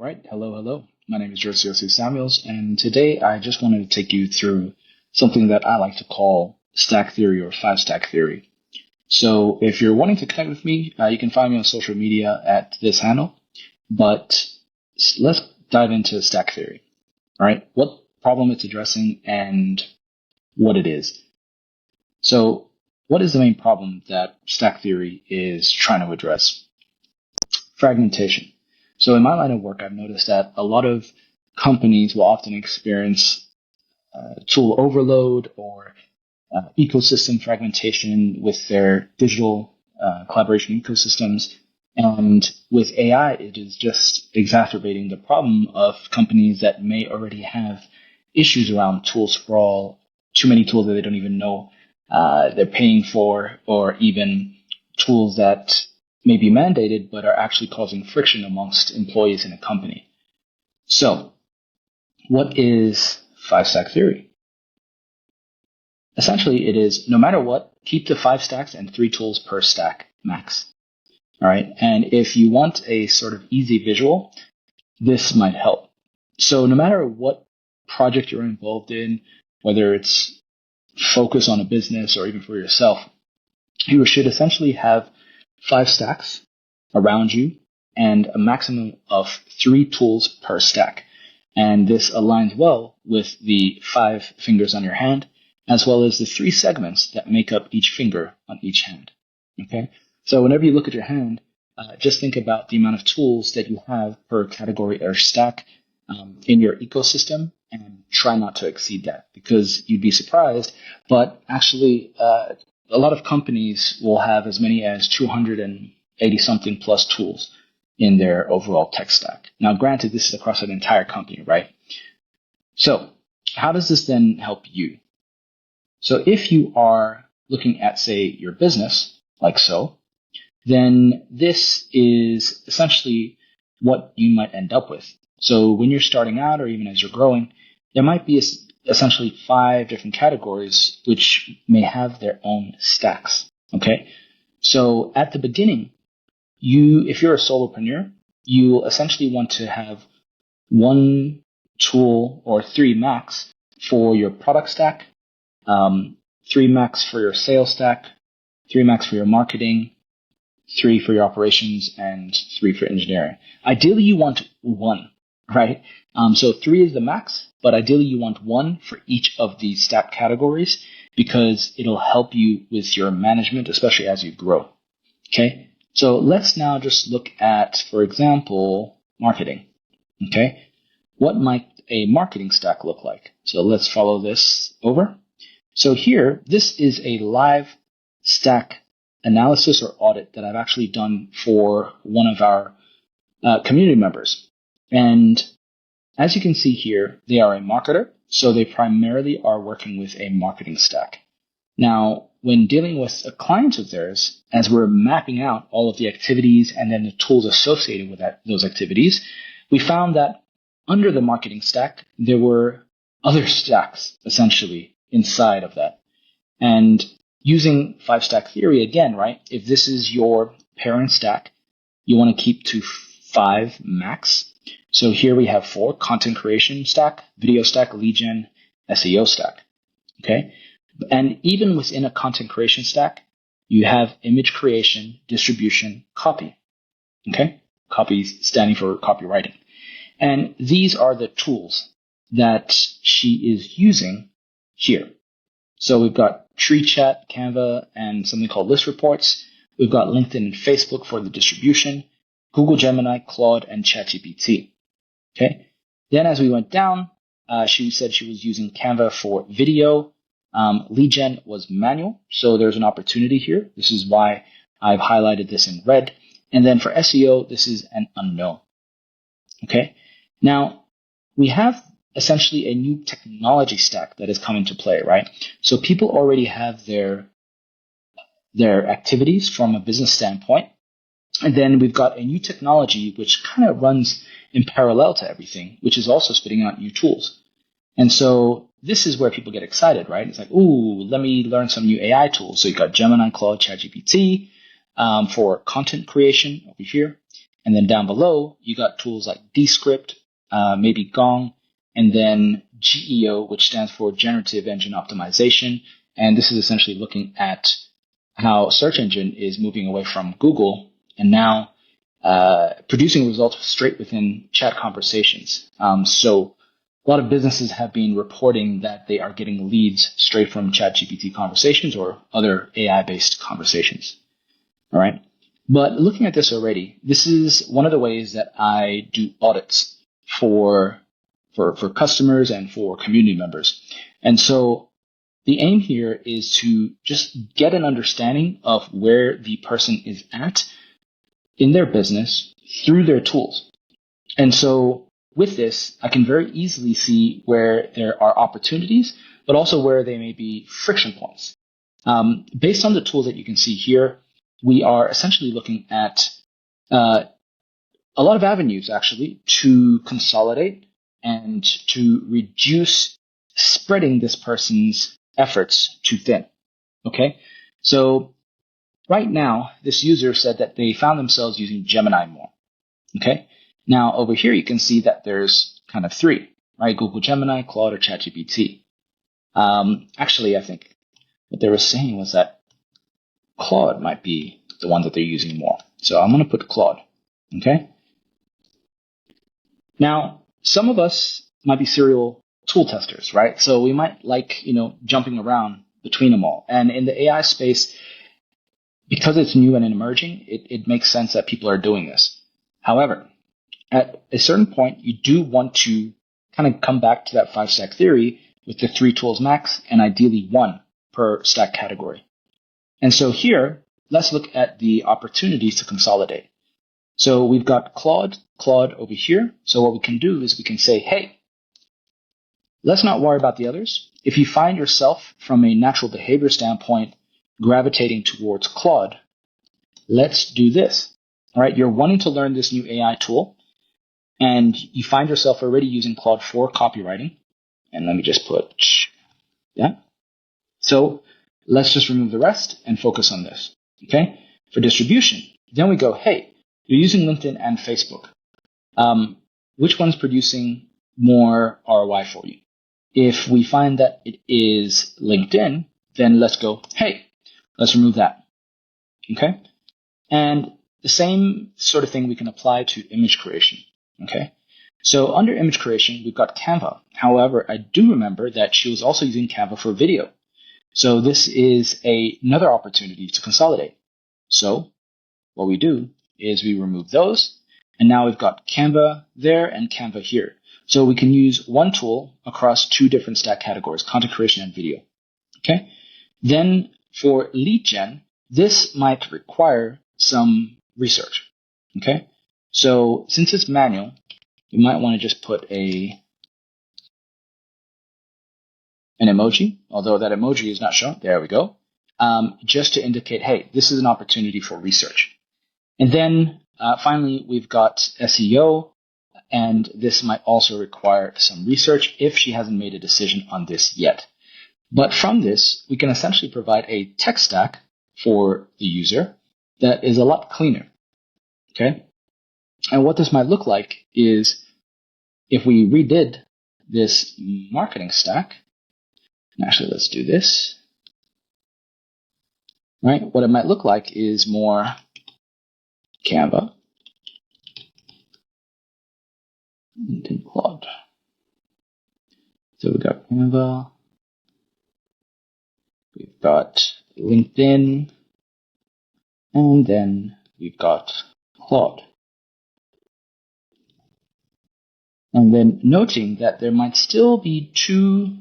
right. Hello. My name is Joseph Samuels, and today I just wanted to take you through something that I like to call stack theory or five stack theory. So if you're wanting to connect with me, you can find me on social media at this handle. But let's dive into stack theory. All right. What problem it's addressing and what it is. So what is the main problem that stack theory is trying to address? Fragmentation. So in my line of work, I've noticed that a lot of companies will often experience tool overload or ecosystem fragmentation with their digital collaboration ecosystems. And with AI, it is just exacerbating the problem of companies that may already have issues around tool sprawl, too many tools that they don't even know they're paying for, or even tools that may be mandated but are actually causing friction amongst employees in a company. So, what is five stack theory? Essentially, it is no matter what, keep the 5 stacks and 3 tools per stack max. All right. And if you want a sort of easy visual, this might help. So no matter what project you're involved in, whether it's focus on a business or even for yourself, you should essentially have 5 stacks around you and a maximum of 3 tools per stack. And this aligns well with the 5 fingers on your hand, as well as the 3 segments that make up each finger on each hand. Okay? So whenever you look at your hand, just think about the amount of tools that you have per category or stack in your ecosystem and try not to exceed that, because you'd be surprised. But actually, a lot of companies will have as many as 280 something plus tools in their overall tech stack. Now, granted, this is across an entire company, right? So how does this then help you? So if you are looking at, say, your business, like so, then this is essentially what you might end up with. So when you're starting out or even as you're growing, there might be essentially 5 different categories which may have their own stacks. Okay. So at the beginning, if you're a solopreneur, you will essentially want to have 1 tool or 3 max for your product stack, 3 max for your sales stack, 3 max for your marketing, 3 for your operations, and 3 for engineering. Ideally, you want 1, right? So 3 is the max, but ideally you want 1 for each of these stack categories because it'll help you with your management, especially as you grow. Okay? So let's now just look at, for example, marketing. Okay? What might a marketing stack look like? So let's follow this over. So here, this is a live stack analysis or audit that I've actually done for one of our community members. And as you can see here, they are a marketer, so they primarily are working with a marketing stack. Now, when dealing with a client of theirs, as we're mapping out all of the activities and then the tools associated with those activities, we found that under the marketing stack, there were other stacks essentially inside of that. And using 5 stack theory again, right? If this is your parent stack, you want to keep to 5 max. So here we have 4: content creation stack, video stack, lead gen, SEO stack. Okay. And even within a content creation stack, you have image creation, distribution, copy. Okay. Copy standing for copywriting. And these are the tools that she is using here. So we've got Tree Chat, Canva, and something called List Reports. We've got LinkedIn and Facebook for the distribution, Google Gemini, Claude, and ChatGPT. Okay. Then as we went down, she said she was using Canva for video. Lead gen was manual, so there's an opportunity here. This is why I've highlighted this in red. And then for SEO, this is an unknown. Okay. Now, we have essentially a new technology stack that has come into play, right? So people already have their activities from a business standpoint. And then we've got a new technology which kind of runs in parallel to everything, which is also spitting out new tools. And so this is where people get excited, right? It's like, ooh, let me learn some new AI tools. So you've got Gemini, Claude, ChatGPT for content creation over here. And then down below, you got tools like Descript, maybe Gong, and then GEO, which stands for Generative Engine Optimization. And this is essentially looking at how search engine is moving away from Google and now producing results straight within chat conversations. So a lot of businesses have been reporting that they are getting leads straight from ChatGPT conversations or other AI-based conversations. All right. But looking at this already, this is one of the ways that I do audits for customers and for community members. And so the aim here is to just get an understanding of where the person is at in their business through their tools. And so with this, I can very easily see where there are opportunities, but also where they may be friction points. Based on the tools that you can see here, we are essentially looking at a lot of avenues, actually, to consolidate and to reduce spreading this person's efforts too thin. Okay, so right now, this user said that they found themselves using Gemini more. Okay, now over here, you can see that there's kind of three, right? Google Gemini, Claude, or ChatGPT. Actually, I think what they were saying was that Claude might be the one that they're using more. So I'm going to put Claude. Okay. Now, some of us might be serial tool testers, right? So we might like, jumping around between them all. And in the AI space, because it's new and emerging, it makes sense that people are doing this. However, at a certain point, you do want to kind of come back to that 5-stack theory with the 3 tools max and ideally 1 per stack category. And so here, let's look at the opportunities to consolidate. So we've got Claude over here. So what we can do is we can say, hey, let's not worry about the others. If you find yourself from a natural behavior standpoint gravitating towards Claude, let's do this. All right, you're wanting to learn this new AI tool, and you find yourself already using Claude for copywriting. And let me just put, yeah. So let's just remove the rest and focus on this. Okay, for distribution, then we go, hey, you're using LinkedIn and Facebook. Which one's producing more ROI for you? If we find that it is LinkedIn, then let's go, hey, let's remove that. Okay? And the same sort of thing we can apply to image creation. Okay? So under image creation, we've got Canva. However, I do remember that she was also using Canva for video. So this is another opportunity to consolidate. So what we do is we remove those, and now we've got Canva there and Canva here. So we can use one tool across 2 different stack categories, content creation and video. Okay. Then for lead gen, this might require some research. Okay. So since it's manual, you might want to just put an emoji, although that emoji is not shown. There we go. Just to indicate, hey, this is an opportunity for research. And then finally, we've got SEO, and this might also require some research if she hasn't made a decision on this yet. But from this, we can essentially provide a tech stack for the user that is a lot cleaner. Okay? And what this might look like is if we redid this marketing stack, and actually let's do this, right? What it might look like is more Canva, and then Claude. So we've got Canva, we've got LinkedIn, and then we've got Claude. And then noting that there might still be 2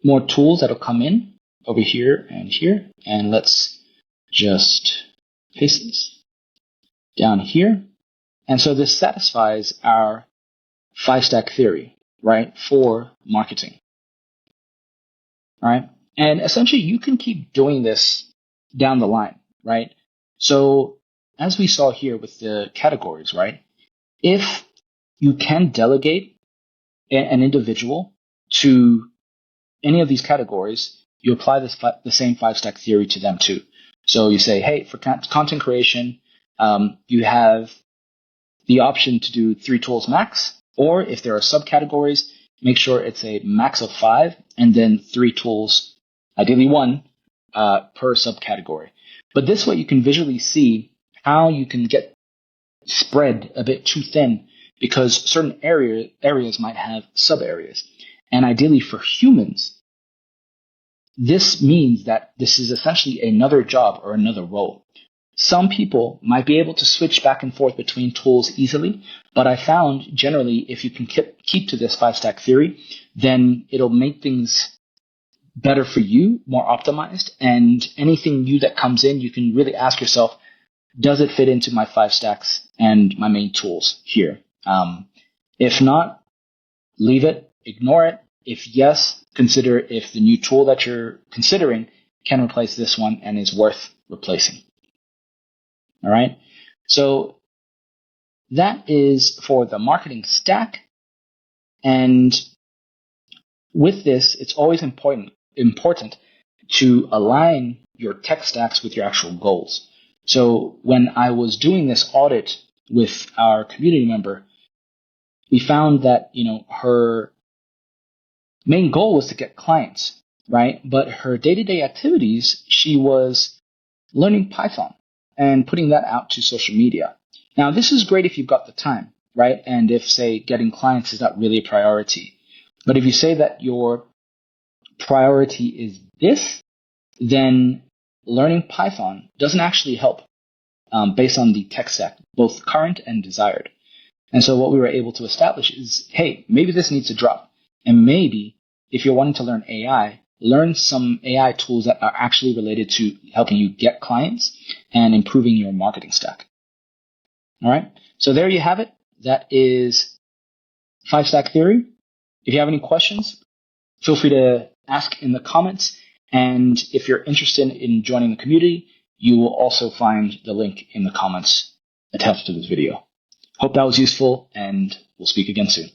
more tools that'll come in over here. And let's just paste this down here. And so this satisfies our 5-stack theory, right, for marketing. All right. And essentially, you can keep doing this down the line, right? So as we saw here with the categories, right, if you can delegate an individual to any of these categories, you apply the same 5-stack theory to them too. So you say, hey, for content creation, you have the option to do 3 tools max, or if there are subcategories, make sure it's a max of 5 and then 3 tools, ideally 1 per subcategory. But this way you can visually see how you can get spread a bit too thin because certain areas might have sub areas. And ideally for humans, this means that this is essentially another job or another role. Some people might be able to switch back and forth between tools easily, but I found generally if you can keep to this 5-stack theory, then it'll make things better for you, more optimized, and anything new that comes in, you can really ask yourself, does it fit into my 5 stacks and my main tools here? If not, leave it, ignore it. If yes, consider if the new tool that you're considering can replace this one and is worth replacing. All right. So that is for the marketing stack. And with this, it's always important to align your tech stacks with your actual goals. So when I was doing this audit with our community member, we found that, her main goal was to get clients, right? But her day-to-day activities, she was learning Python and putting that out to social media. Now, this is great if you've got the time, right? And if, say, getting clients is not really a priority. But if you say that your priority is this, then learning Python doesn't actually help based on the tech stack, both current and desired. And so what we were able to establish is, hey, maybe this needs to drop. And maybe if you're wanting to learn AI, learn some AI tools that are actually related to helping you get clients and improving your marketing stack. All right. So there you have it. That is 5-stack theory. If you have any questions, feel free to ask in the comments. And if you're interested in joining the community, you will also find the link in the comments attached to this video. Hope that was useful, and we'll speak again soon.